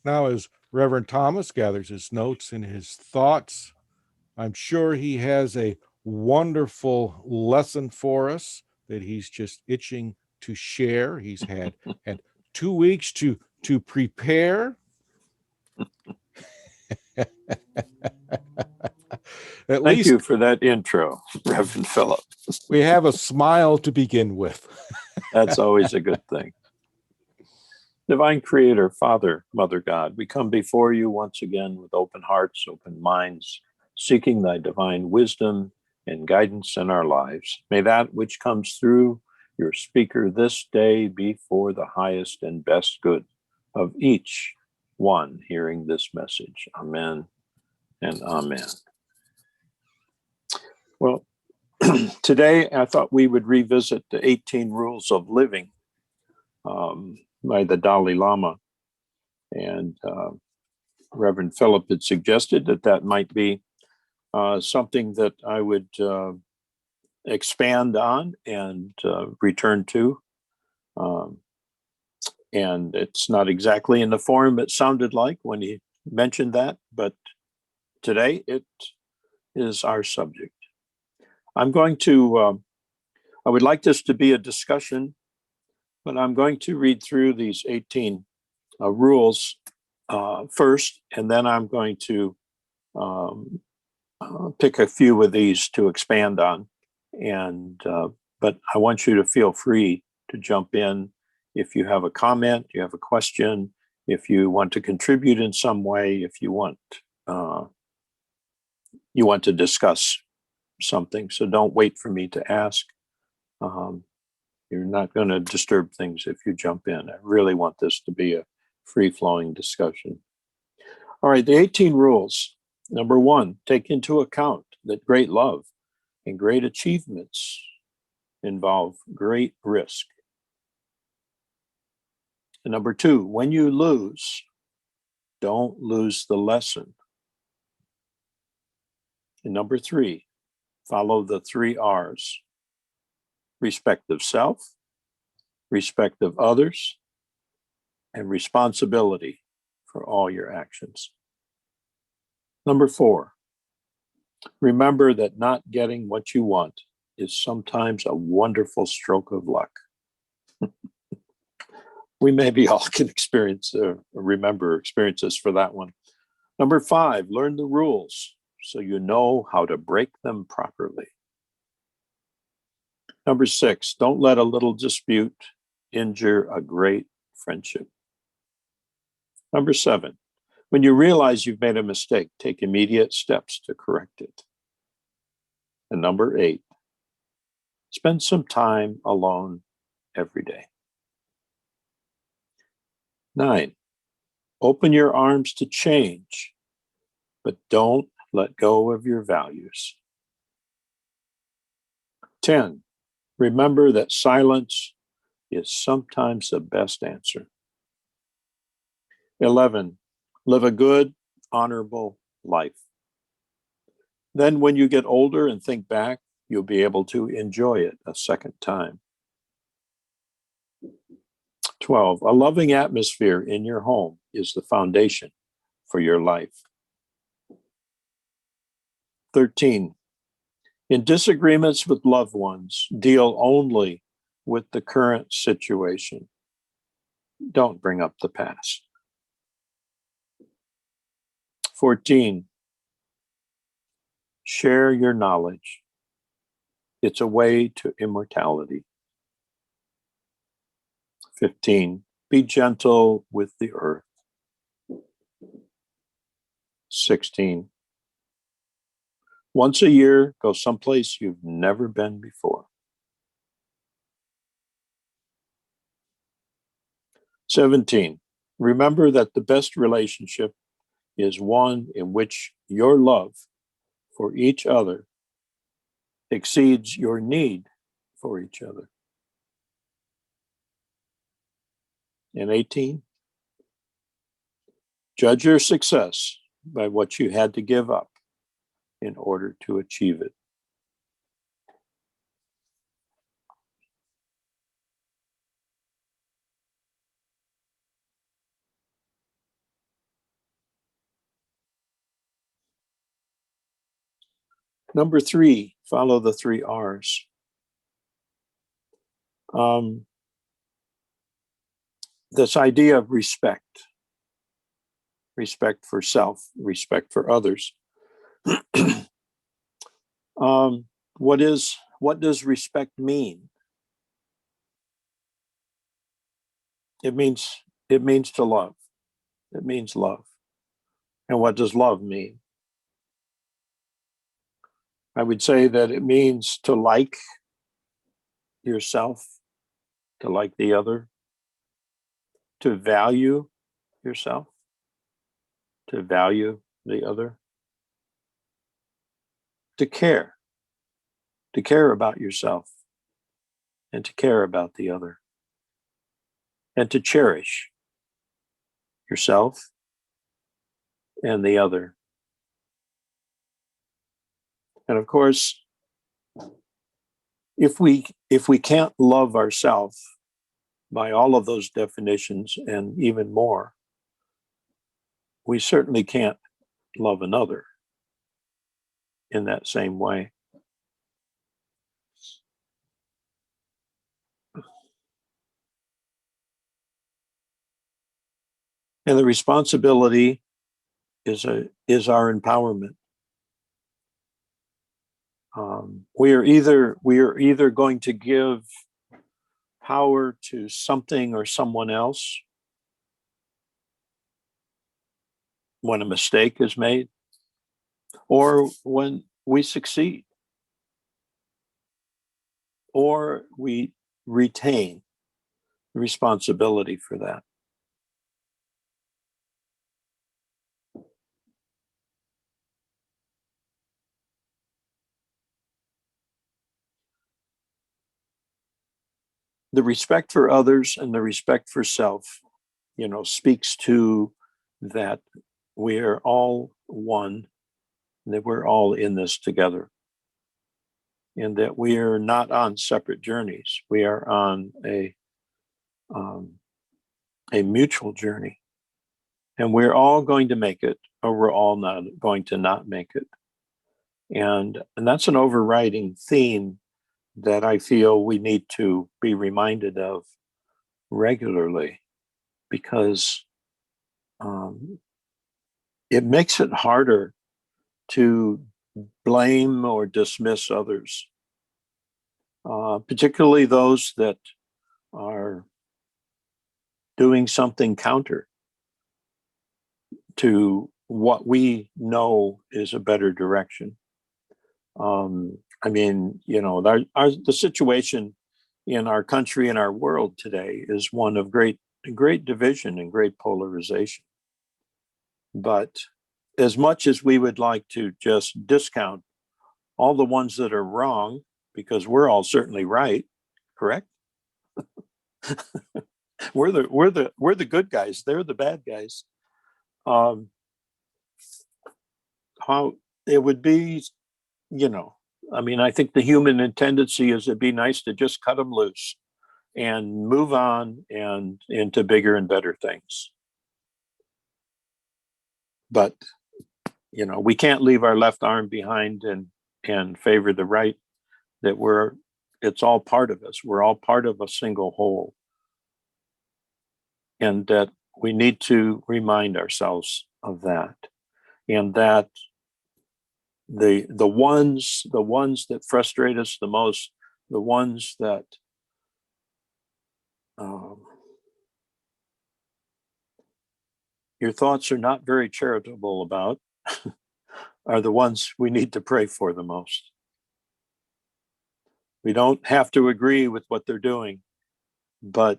Now, as Reverend Thomas gathers his notes and his thoughts, I'm sure he has a wonderful lesson for us that he's just itching to share. He's had 2 weeks to prepare. At Thank you least for that intro, Reverend Philip. we have a smile to begin with. That's always a good thing. Divine Creator, Father, Mother God, we come before you once again with open hearts, open minds, seeking thy divine wisdom and guidance in our lives. May that which comes through your speaker this day be for the highest and best good of each one hearing this message. Amen and amen. Well, today I thought we would revisit the 18 Rules of Living by the Dalai Lama. And Reverend Philip had suggested that that might be something that I would expand on and return to. And it's not exactly in the form it sounded like when he mentioned that, but today it is our subject. I'm going to, I would like this to be a discussion, but I'm going to read through these 18 rules first, and then I'm going to pick a few of these to expand on. And but I want you to feel free to jump in if you have a comment, you have a question, if you want to contribute in some way, if you want to discuss something. So don't wait for me to ask. You're not going to disturb things if you jump in. I really want this to be a free-flowing discussion. All right, the 18 rules. Number 1, take into account that great love and great achievements involve great risk. And number 2, when you lose, don't lose the lesson. And number 3, follow the 3 R's. Respect of self, respect of others, and responsibility for all your actions. Number 4, remember that not getting what you want is sometimes a wonderful stroke of luck. We maybe all can remember experiences for that one. Number 5, learn the rules so you know how to break them properly. Number 6, don't let a little dispute injure a great friendship. Number 7, when you realize you've made a mistake, take immediate steps to correct it. And number 8, spend some time alone every day. 9, open your arms to change, but don't let go of your values. 10, remember that silence is sometimes the best answer. 11, live a good, honorable life. Then when you get older and think back, you'll be able to enjoy it a second time. 12, a loving atmosphere in your home is the foundation for your life. 13, in disagreements with loved ones, deal only with the current situation. Don't bring up the past. 14, share your knowledge. It's a way to immortality. 15, be gentle with the earth. 16, once a year, go someplace you've never been before. 17, remember that the best relationship is one in which your love for each other exceeds your need for each other. And 18, judge your success by what you had to give up in order to achieve it. Number 3, follow the 3 R's. This idea of respect for self, respect for others. What does respect mean? It means to love. It means love. And what does love mean? I would say that it means to like yourself, to like the other, to value yourself, to value the other, to care about yourself, and to care about the other, and to cherish yourself and the other. And of course, if we can't love ourselves by all of those definitions and even more, we certainly can't love another in that same way. And the responsibility is our empowerment. We are either going to give power to something or someone else when a mistake is made, or when we succeed, or we retain responsibility for that. The respect for others and the respect for self, speaks to that we are all one, that we're all in this together, and that we are not on separate journeys. We are on a mutual journey, and we're all going to make it, or we're all not going to not make it. And that's an overriding theme that I feel we need to be reminded of regularly, because it makes it harder to blame or dismiss others, particularly those that are doing something counter to what we know is a better direction. The situation in our country and our world today is one of great division and great polarization. But as much as we would like to just discount all the ones that are wrong, because we're all certainly right, correct? we're the good guys. They're the bad guys. How it would be, I think the human tendency is it'd be nice to just cut them loose and move on and into bigger and better things. But, we can't leave our left arm behind and favor the right, that it's all part of us. We're all part of a single whole. And that we need to remind ourselves of that. And that the ones that frustrate us the most, the ones that your thoughts are not very charitable about, are the ones we need to pray for the most. We don't have to agree with what they're doing, but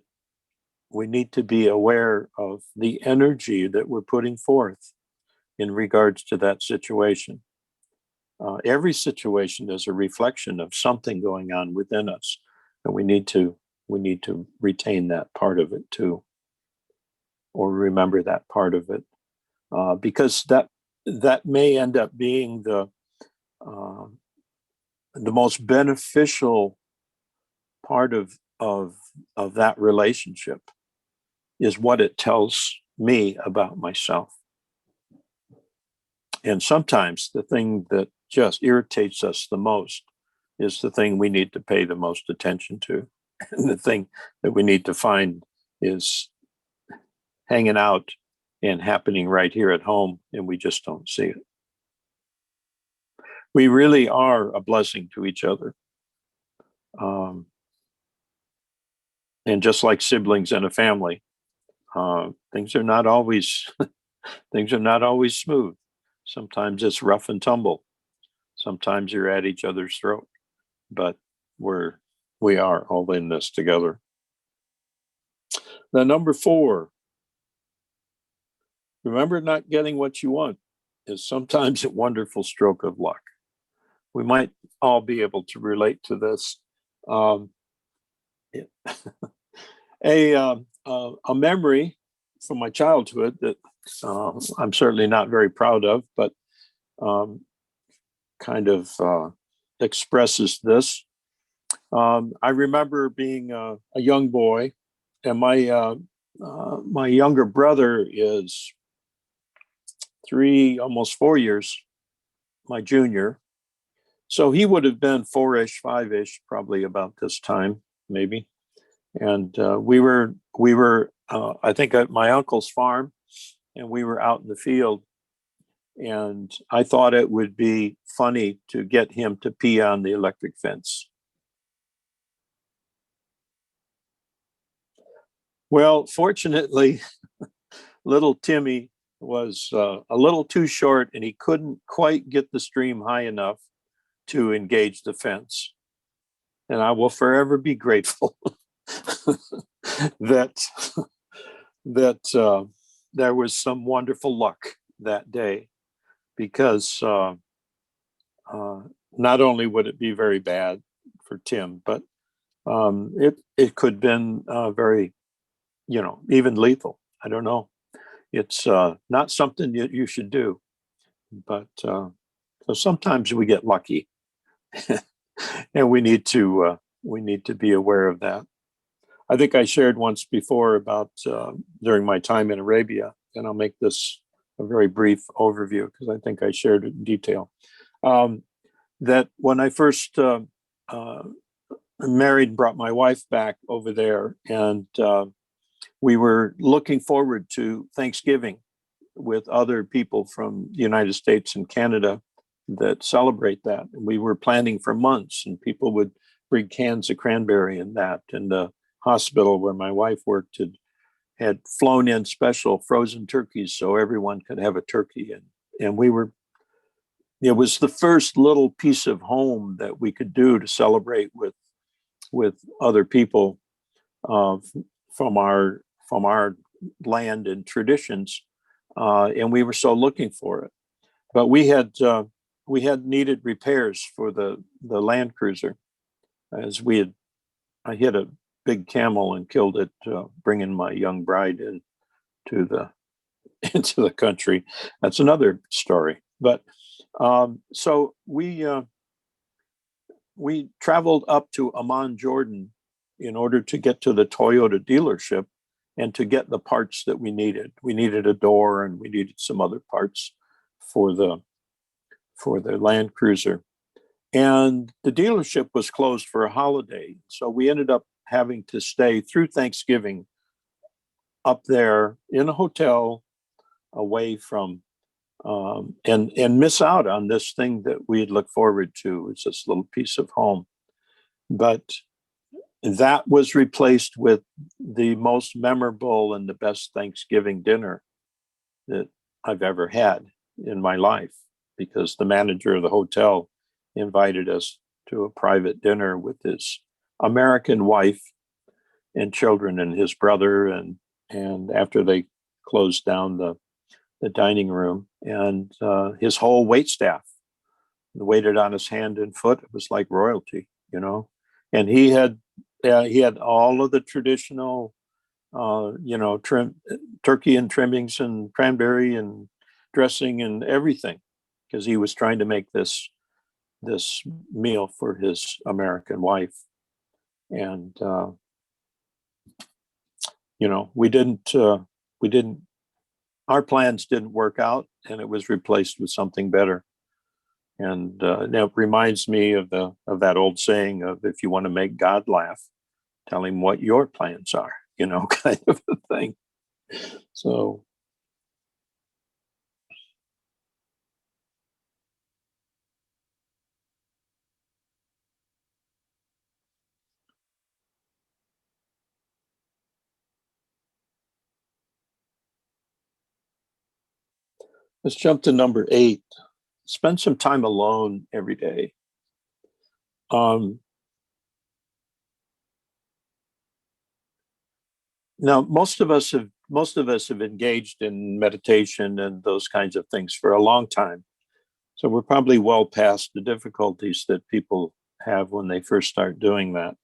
we need to be aware of the energy that we're putting forth in regards to that situation. Every situation is a reflection of something going on within us, and we need to retain that part of it too, or remember that part of it, because that may end up being the most beneficial part of that relationship, is what it tells me about myself. And sometimes the thing that just irritates us the most is the thing we need to pay the most attention to. And the thing that we need to find is hanging out and happening right here at home, and we just don't see it. We really are a blessing to each other. And just like siblings in a family, things are not always things are not always smooth. Sometimes it's rough and tumble. Sometimes you're at each other's throat, but we are all in this together. The number 4, remember, not getting what you want is sometimes a wonderful stroke of luck. We might all be able to relate to this. A memory from my childhood that I'm certainly not very proud of, but kind of expresses this. I remember being a young boy, and my younger brother is almost 4 years my junior. So he would have been 4-ish, 5-ish, probably about this time, maybe. And we were I think at my uncle's farm, and we were out in the field. And I thought it would be funny to get him to pee on the electric fence. Well, fortunately, little Timmy was a little too short, and he couldn't quite get the stream high enough to engage the fence. And I will forever be grateful that there was some wonderful luck that day, because not only would it be very bad for Tim, but it could have been very, even lethal. I don't know. It's not something that you should do, but so sometimes we get lucky, and we need to be aware of that. I think I shared once before about during my time in Arabia, and I'll make this a very brief overview because I think I shared it in detail. That when I first married, brought my wife back over there, and we were looking forward to Thanksgiving with other people from the United States and Canada that celebrate that. And we were planning for months, and people would bring cans of cranberry and that. And the hospital where my wife worked had flown in special frozen turkeys so everyone could have a turkey. And it was the first little piece of home that we could do to celebrate with other people from our land and traditions, and we were so looking for it. But we had needed repairs for the Land Cruiser, as I hit a big camel and killed it, bringing my young bride into the country. That's another story. But so we traveled up to Amman, Jordan, in order to get to the Toyota dealership and to get the parts that we needed. We needed a door, and we needed some other parts for the Land Cruiser. And the dealership was closed for a holiday. So we ended up having to stay through Thanksgiving up there in a hotel away from, and miss out on this thing that we had looked forward to. It's this little piece of home. But that was replaced with the most memorable and the best Thanksgiving dinner that I've ever had in my life, because the manager of the hotel invited us to a private dinner with his American wife and children and his brother. And after they closed down the dining room, and his whole wait staff waited on his hand and foot. It was like royalty, and he had all of the traditional, turkey and trimmings and cranberry and dressing and everything, because he was trying to make this meal for his American wife. And we didn't our plans didn't work out, and it was replaced with something better. And that reminds me of that old saying of, if you want to make God laugh, tell him what your plans are, kind of a thing. So let's jump to number 8. Spend some time alone every day. Now, most of us have engaged in meditation and those kinds of things for a long time. So we're probably well past the difficulties that people have when they first start doing that.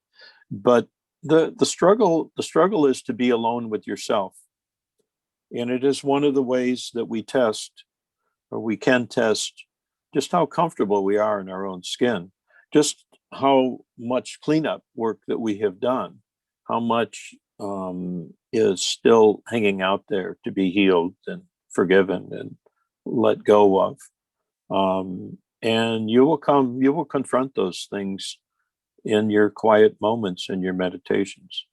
But the struggle is to be alone with yourself. And it is one of the ways that we test, or we can test, just how comfortable we are in our own skin, just how much cleanup work that we have done, how much is still hanging out there to be healed and forgiven and let go of. And you will confront those things in your quiet moments in your meditations.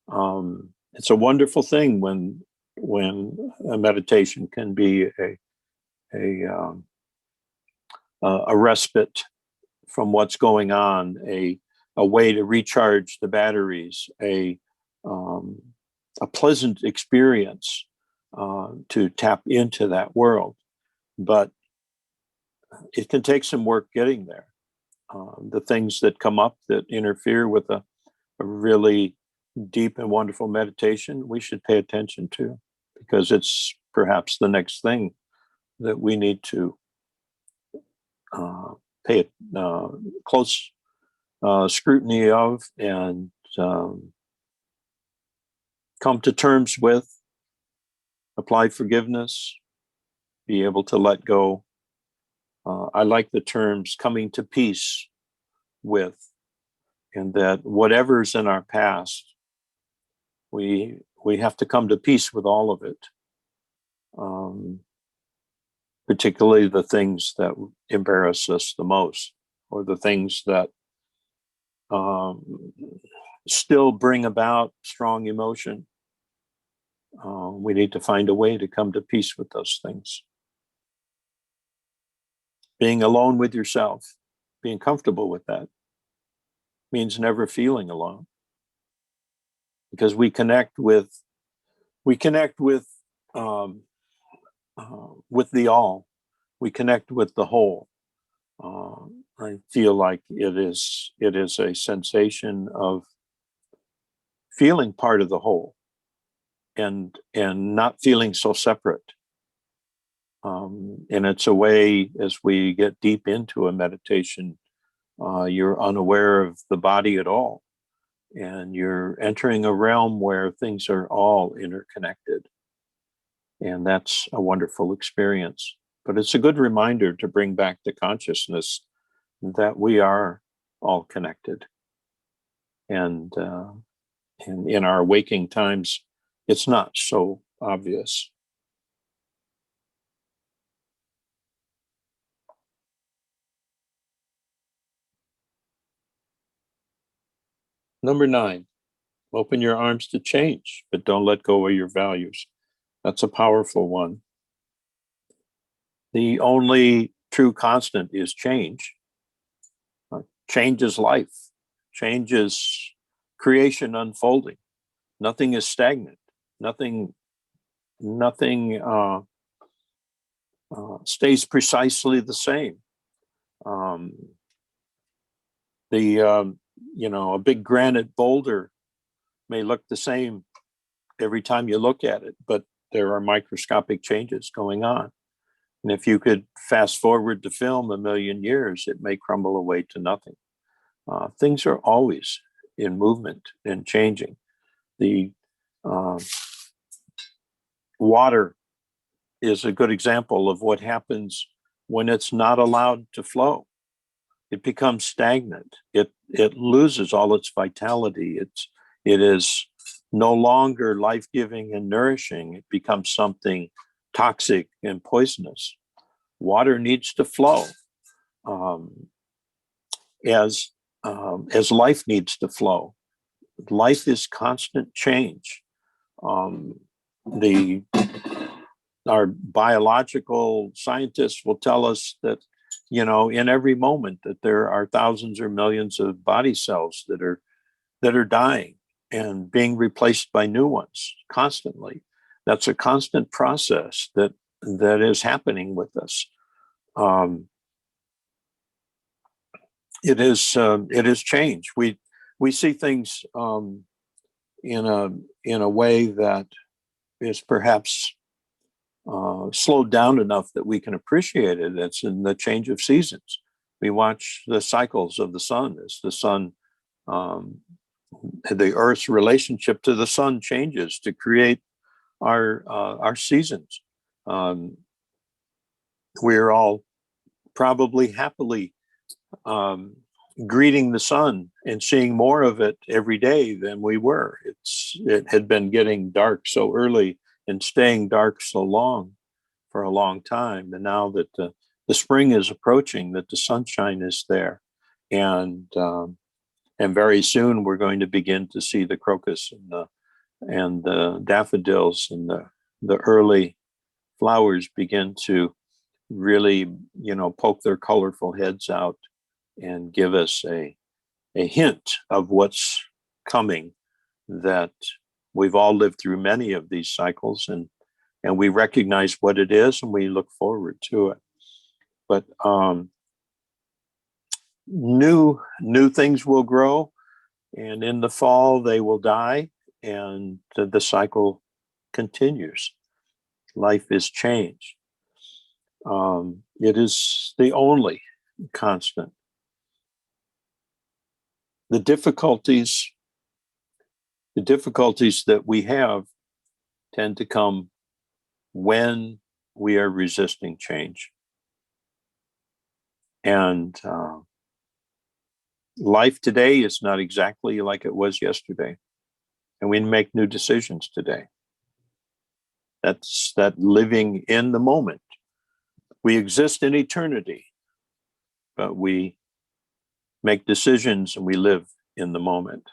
It's a wonderful thing when a meditation can be a respite from what's going on, a way to recharge the batteries, a pleasant experience to tap into that world. But it can take some work getting there. The things that come up that interfere with a really deep and wonderful meditation, we should pay attention to, because it's perhaps the next thing that we need to pay close scrutiny of and come to terms with, apply forgiveness, be able to let go. I like the terms coming to peace with, and that whatever's in our past, we have to come to peace with all of it. Particularly the things that embarrass us the most, or the things that still bring about strong emotion. We need to find a way to come to peace with those things. Being alone with yourself, being comfortable with that, means never feeling alone, because we connect with the all. We connect with the whole. I feel like it is a sensation of feeling part of the whole, and not feeling so separate. And it's a way, as we get deep into a meditation, you're unaware of the body at all, and you're entering a realm where things are all interconnected. And that's a wonderful experience. But it's a good reminder to bring back to consciousness that we are all connected. And in our waking times, it's not so obvious. Number 9, open your arms to change, but don't let go of your values. That's a powerful one. The only true constant is change. Change is life. Change is creation unfolding. Nothing is stagnant. Nothing stays precisely the same. A big granite boulder may look the same every time you look at it, but there are microscopic changes going on. And if you could fast forward the film 1,000,000 years, it may crumble away to nothing. Things are always in movement and changing. The water is a good example of what happens when it's not allowed to flow. It becomes stagnant. It loses all its vitality. It is no longer life-giving and nourishing. It becomes something toxic and poisonous. Water needs to flow. um, as life needs to flow. Life is constant change. Um, the our biological scientists will tell us that, you know, in every moment that there are thousands or millions of body cells that are dying and being replaced by new ones constantly. That's a constant process that is happening with us. It is change. We see things in a way that is perhaps slowed down enough that we can appreciate it. It's in the change of seasons. We watch the cycles of the sun as the sun, the Earth's relationship to the sun changes to create our seasons. We're all probably happily greeting the sun and seeing more of it every day than we were. It had been getting dark so early and staying dark so long for a long time. And now that the spring is approaching, that the sunshine is there. And very soon we're going to begin to see the crocus and the daffodils and the early flowers begin to really, you know, poke their colorful heads out and give us a hint of what's coming. That we've all lived through many of these cycles, and we recognize what it is and we look forward to it. But new things will grow, and in the fall they will die, and the cycle continues. Life is change. It is the only constant. The difficulties that we have tend to come when we are resisting change. And life today is not exactly like it was yesterday. And we make new decisions today. That's that living in the moment. We exist in eternity, but we make decisions and we live in the moment.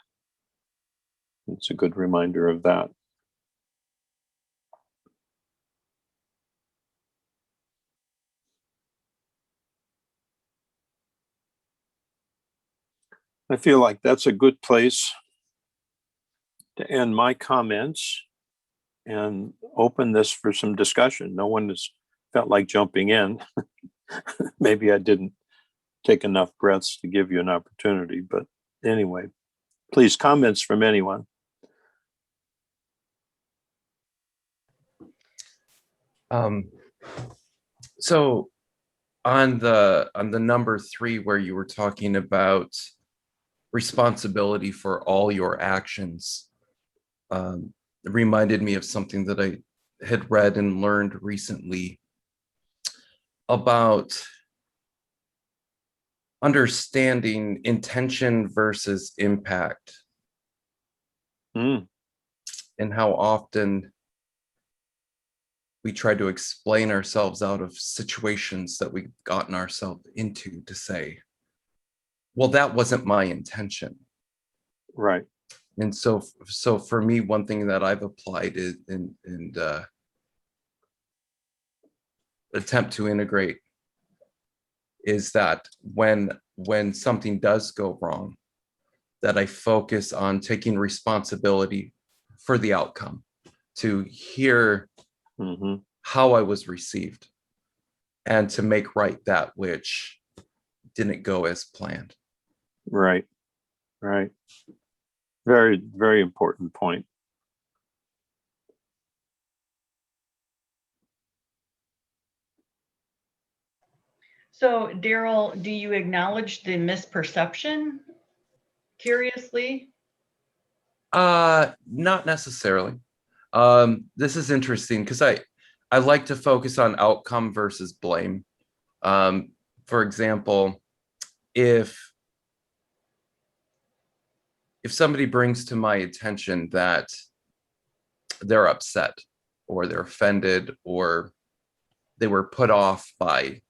It's a good reminder of that. I feel like that's a good place to end my comments and open this for some discussion. No one has felt like jumping in. Maybe I didn't take enough breaths to give you an opportunity, but anyway, please, comments from anyone. So on the number 3, where you were talking about responsibility for all your actions, it reminded me of something that I had read and learned recently about understanding intention versus impact, and how often we try to explain ourselves out of situations that we've gotten ourselves into to say, well, that wasn't my intention. Right. And so for me, one thing that I've applied is and attempt to integrate is that when something does go wrong, that I focus on taking responsibility for the outcome, to hear how I was received, and to make right that which didn't go as planned. Right. Very, very important point. So, Daryl, do you acknowledge the misperception? Curiously? Not necessarily. This is interesting because I like to focus on outcome versus blame. For example, if somebody brings to my attention that they're upset or they're offended or they were put off by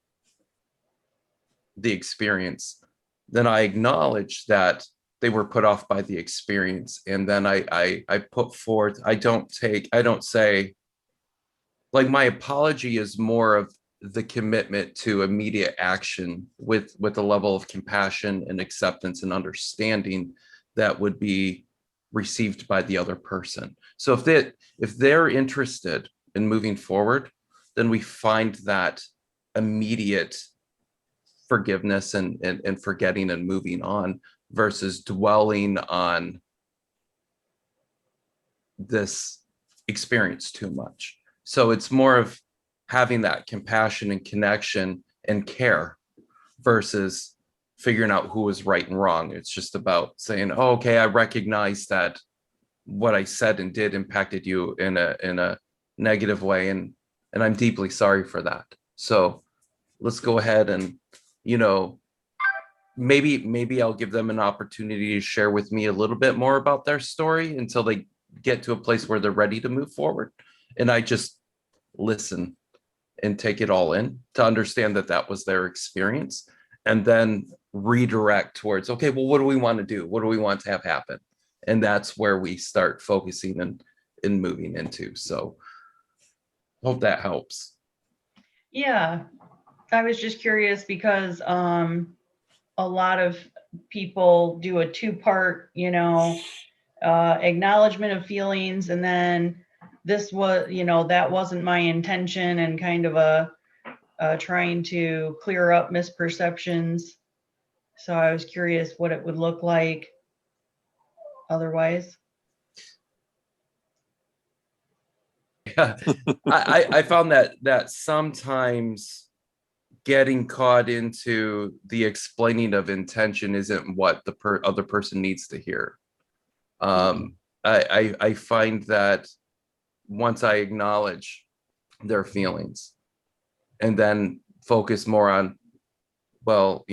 the experience, then I acknowledge that they were put off by the experience. And then I put forth, I don't say, like, my apology is more of the commitment to immediate action with a level of compassion and acceptance and understanding that would be received by the other person. So if they're interested in moving forward, then we find that immediate forgiveness and forgetting and moving on versus dwelling on this experience too much. So it's more of having that compassion and connection and care versus figuring out who is right and wrong. It's just about saying, oh, okay, I recognize that what I said and did impacted you in a negative way, and I'm deeply sorry for that. So let's go ahead and, you know, maybe I'll give them an opportunity to share with me a little bit more about their story until they get to a place where they're ready to move forward. And I just listen and take it all in to understand that that was their experience, and then redirect towards, okay, well, what do we want to do? What do we want to have happen? And that's where we start focusing and moving into. So hope that helps. Yeah, I was just curious because a lot of people do a two-part, acknowledgement of feelings, and then this was, that wasn't my intention, and kind of a trying to clear up misperceptions. So I was curious what it would look like otherwise. Yeah, I found that sometimes getting caught into the explaining of intention isn't what the other person needs to hear. I find that once I acknowledge their feelings and then focus more on, well,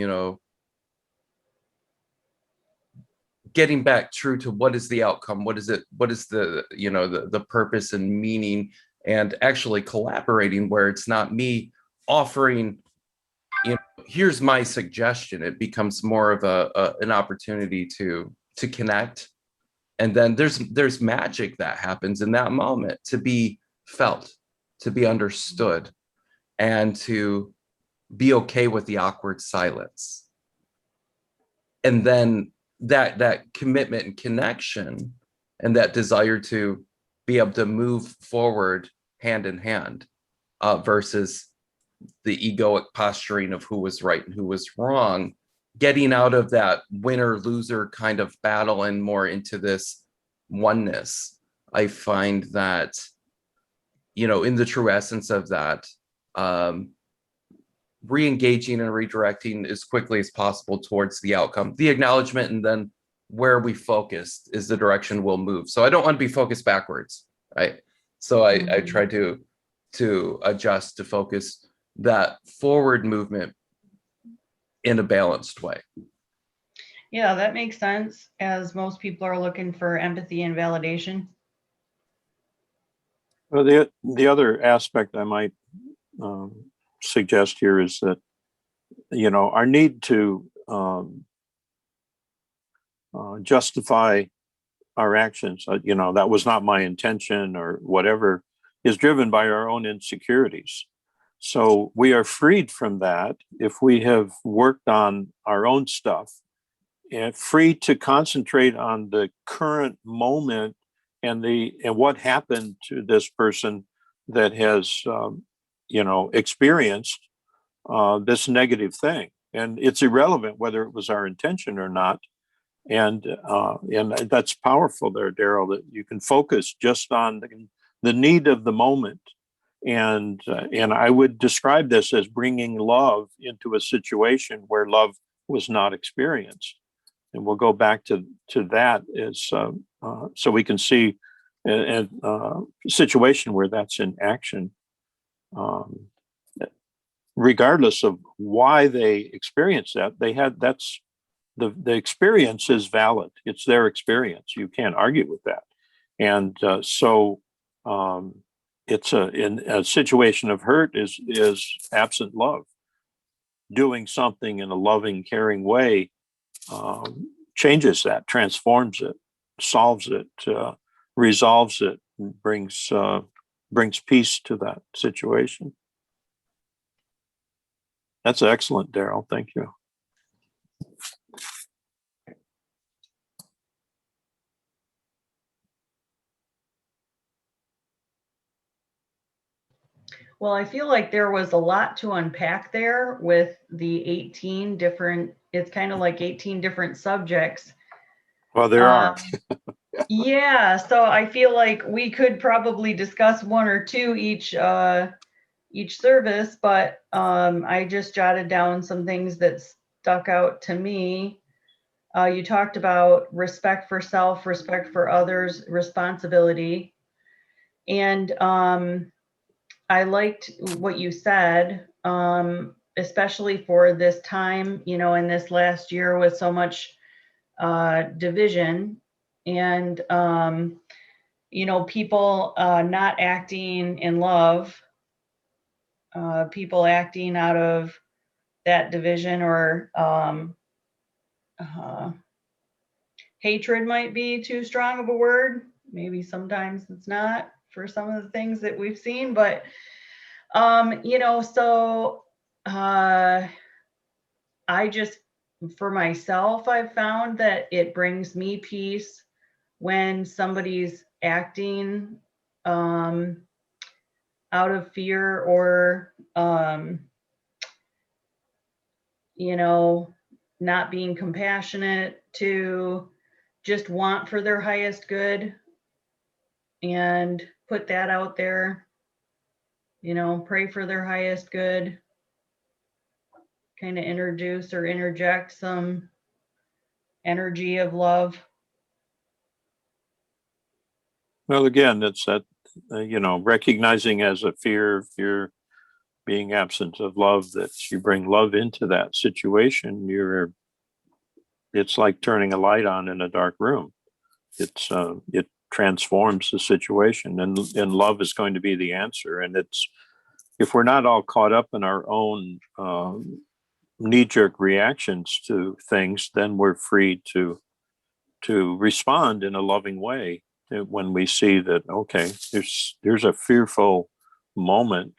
getting back true to what is the outcome, what is the the purpose and meaning, and actually collaborating where it's not me offering, here's my suggestion. It becomes more of an opportunity to connect. And then there's magic that happens in that moment, to be felt, to be understood, and to be okay with the awkward silence. And then that commitment and connection and that desire to be able to move forward hand in hand, versus the egoic posturing of who was right and who was wrong, getting out of that winner loser kind of battle and more into this oneness. I find that, in the true essence of that, re-engaging and redirecting as quickly as possible towards the outcome, the acknowledgement, and then where we focus is the direction we'll move. So I don't want to be focused backwards, right? So I try to adjust to focus that forward movement in a balanced way. Yeah, that makes sense, as most people are looking for empathy and validation. Well, the other aspect I might suggest here is that, our need to justify our actions, that was not my intention or whatever, is driven by our own insecurities. So we are freed from that if we have worked on our own stuff, and free to concentrate on the current moment and what happened to this person that has experienced this negative thing. And it's irrelevant whether it was our intention or not. And that's powerful there, Daryl, that you can focus just on the need of the moment. And I would describe this as bringing love into a situation where love was not experienced. And we'll go back to that as so we can see a situation where that's in action, regardless of why they experienced that. That's the experience is valid. It's their experience. You can't argue with that. And so it's in a situation of hurt is absent love. doing something in a loving, caring way changes that, transforms it, solves it, resolves it, brings peace to that situation. That's excellent, Daryl. Thank you. Well, I feel like there was a lot to unpack there with the 18 different, it's kind of like 18 different subjects. Well, there are. Yeah, so I feel like we could probably discuss one or two each service, but I just jotted down some things that stuck out to me. You talked about respect for self, respect for others, responsibility. And I liked what you said, especially for this time, you know, in this last year with so much division and, you know, people not acting in love, people acting out of that division or hatred might be too strong of a word. Maybe sometimes it's not for some of the things that we've seen, but you know, so I just, for myself, I've found that it brings me peace when somebody's acting out of fear or, you know, not being compassionate, to just want for their highest good and put that out there, you know, pray for their highest good, kind of introduce or interject some energy of love. Well, again, it's that, you know, recognizing as a fear being absent of love, that you bring love into that situation. It's like turning a light on in a dark room. It transforms the situation, and love is going to be the answer. And it's, if we're not all caught up in our own knee-jerk reactions to things, then we're free to respond in a loving way when we see that, okay, there's a fearful moment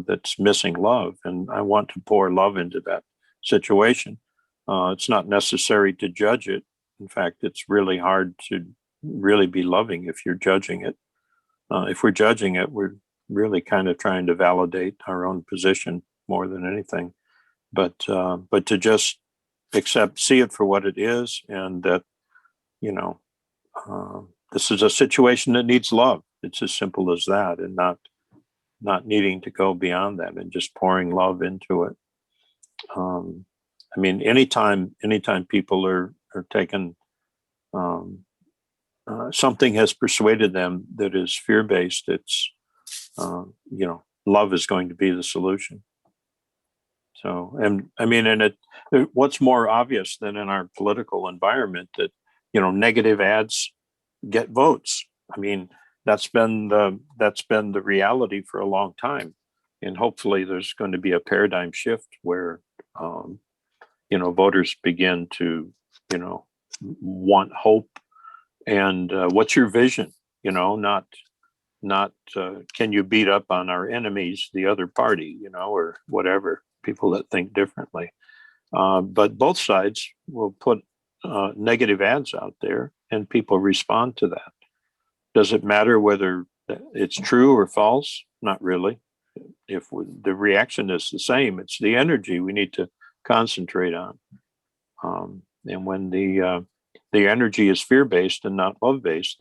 that's missing love, and I want to pour love into that situation. It's not necessary to judge it. In fact, it's really hard to really be loving if you're judging it. If we're judging it, we're really kind of trying to validate our own position more than anything. But to just see it for what it is, and that, you know, this is a situation that needs love. It's as simple as that, and not needing to go beyond that, and just pouring love into it. I mean, anytime people are taken, something has persuaded them that is fear-based, it's, you know, love is going to be the solution. So, and I mean, what's more obvious than in our political environment that, you know, negative ads get votes? I mean, that's been the reality for a long time, and hopefully there's going to be a paradigm shift where, you know, voters begin to, you know, want hope. And what's your vision? You know, not can you beat up on our enemies, the other party, you know, or whatever, people that think differently. But both sides will put negative ads out there, and people respond to that. Does it matter whether it's true or false? Not really. If the reaction is the same, it's the energy we need to concentrate on. And when the energy is fear-based and not love-based,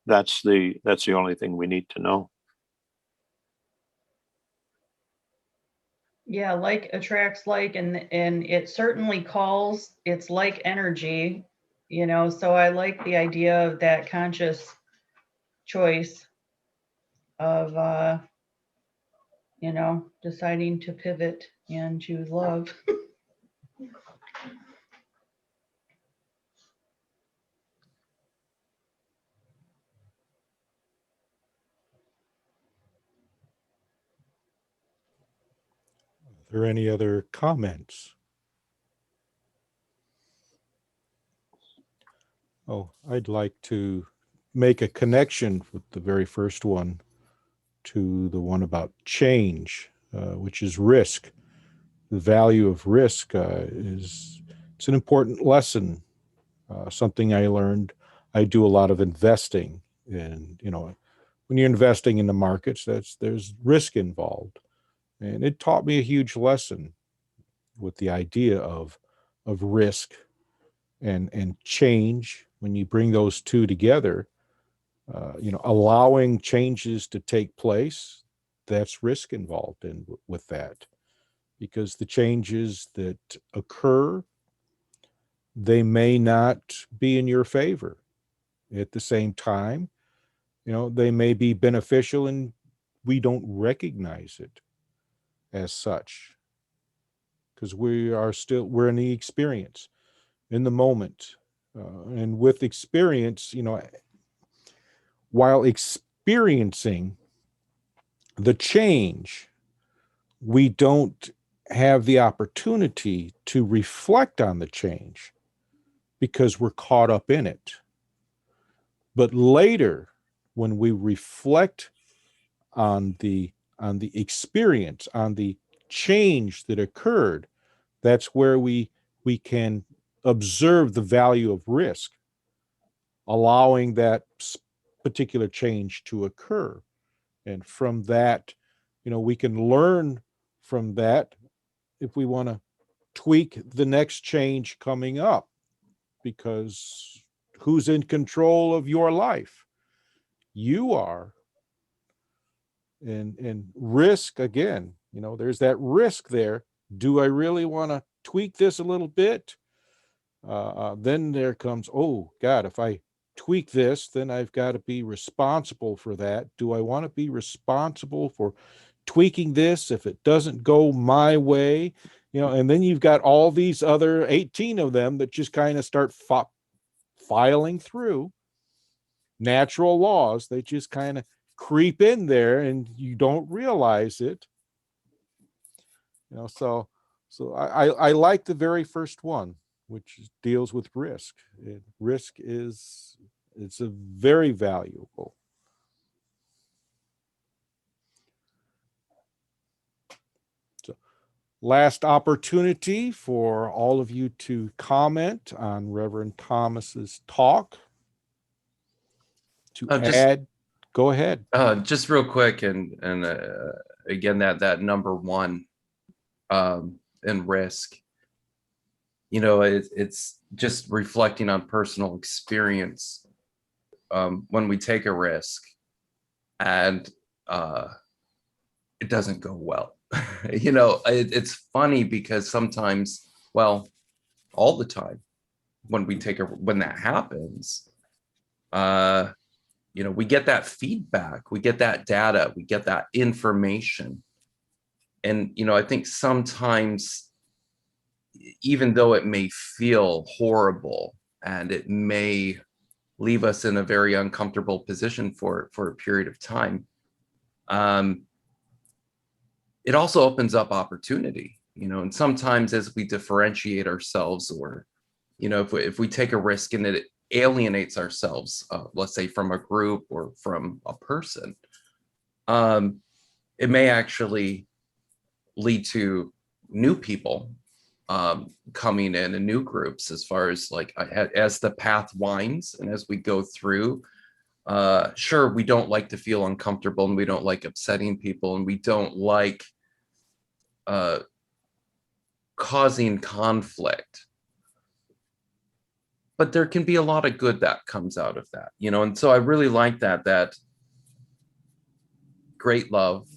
that's the only thing we need to know. Yeah, like attracts like, and it certainly calls. It's like energy, you know. So I like the idea of that conscious choice of you know, deciding to pivot and choose love. there any other comments? Oh, I'd like to make a connection with the very first one to the one about change, which is risk. The value of risk it's an important lesson, something I learned. I do a lot of investing, and when you're investing in the markets, there's risk involved, and it taught me a huge lesson with the idea of risk and change. When you bring those two together, allowing changes to take place, that's risk involved in with that, because the changes that occur, they may not be in your favor. At the same time, they may be beneficial and we don't recognize it as such, because we're in the experience, in the moment. And with experience, while experiencing the change, we don't have the opportunity to reflect on the change because we're caught up in it. But later, when we reflect on the experience, on the change that occurred, that's where we can observe the value of risk, allowing that particular change to occur. And from that, we can learn from that if we want to tweak the next change coming up, because who's in control of your life? You are. And risk, again, there's that risk there. Do I really want to tweak this a little bit? Then there comes, oh God, if I tweak this, then I've got to be responsible for that. Do I want to be responsible for tweaking this if it doesn't go my way? And then you've got all these other 18 of them that just kind of start filing through natural laws. They just kind of creep in there and you don't realize it. So I like the very first one, which deals with risk. Risk it's a very valuable. So, last opportunity for all of you to comment on Reverend Thomas's talk. To add, go ahead. Just real quick, and again, that number one, in risk. It's just reflecting on personal experience. When we take a risk and it doesn't go well, it's funny because sometimes, well, all the time, when that happens, we get that feedback, we get that data, we get that information. And, I think sometimes, even though it may feel horrible and it may leave us in a very uncomfortable position for a period of time, it also opens up opportunity, and sometimes as we differentiate ourselves, or, if we take a risk and it alienates ourselves, let's say from a group or from a person, it may actually lead to new people coming in and new groups, as far as like as the path winds and as we go through. Sure, we don't like to feel uncomfortable, and we don't like upsetting people, and we don't like causing conflict, but there can be a lot of good that comes out of that, and so I really like that great love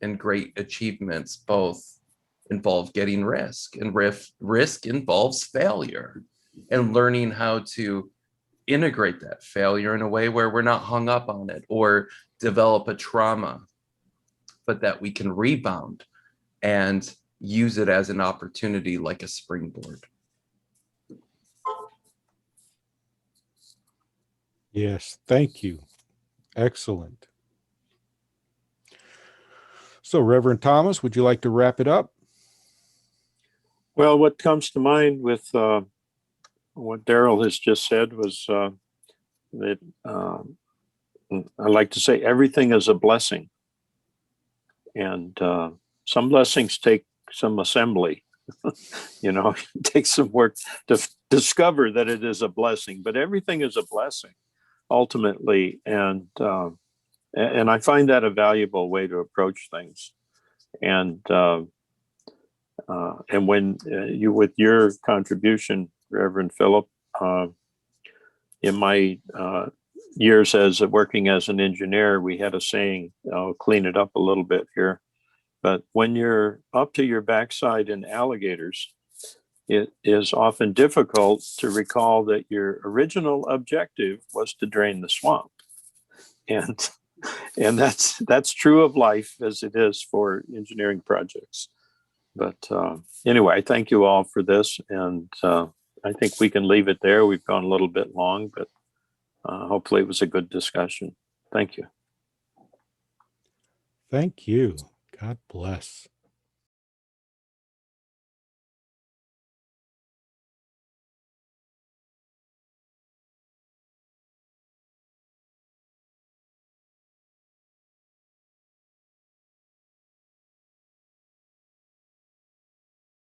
and great achievements both involve getting risk, and risk involves failure, and learning how to integrate that failure in a way where we're not hung up on it or develop a trauma, but that we can rebound and use it as an opportunity, like a springboard. Yes, thank you. Excellent. So, Reverend Thomas, would you like to wrap it up? Well, what comes to mind with what Daryl has just said was that I like to say everything is a blessing. And some blessings take some assembly. It takes some work to discover that it is a blessing, but everything is a blessing ultimately. And I find that a valuable way to approach things. And when you, with your contribution, Reverend Philip, in my years as working as an engineer, we had a saying, I'll clean it up a little bit here, but when you're up to your backside in alligators, it is often difficult to recall that your original objective was to drain the swamp. And that's true of life as it is for engineering projects. But anyway, thank you all for this. And I think we can leave it there. We've gone a little bit long, but hopefully it was a good discussion. Thank you. Thank you. God bless.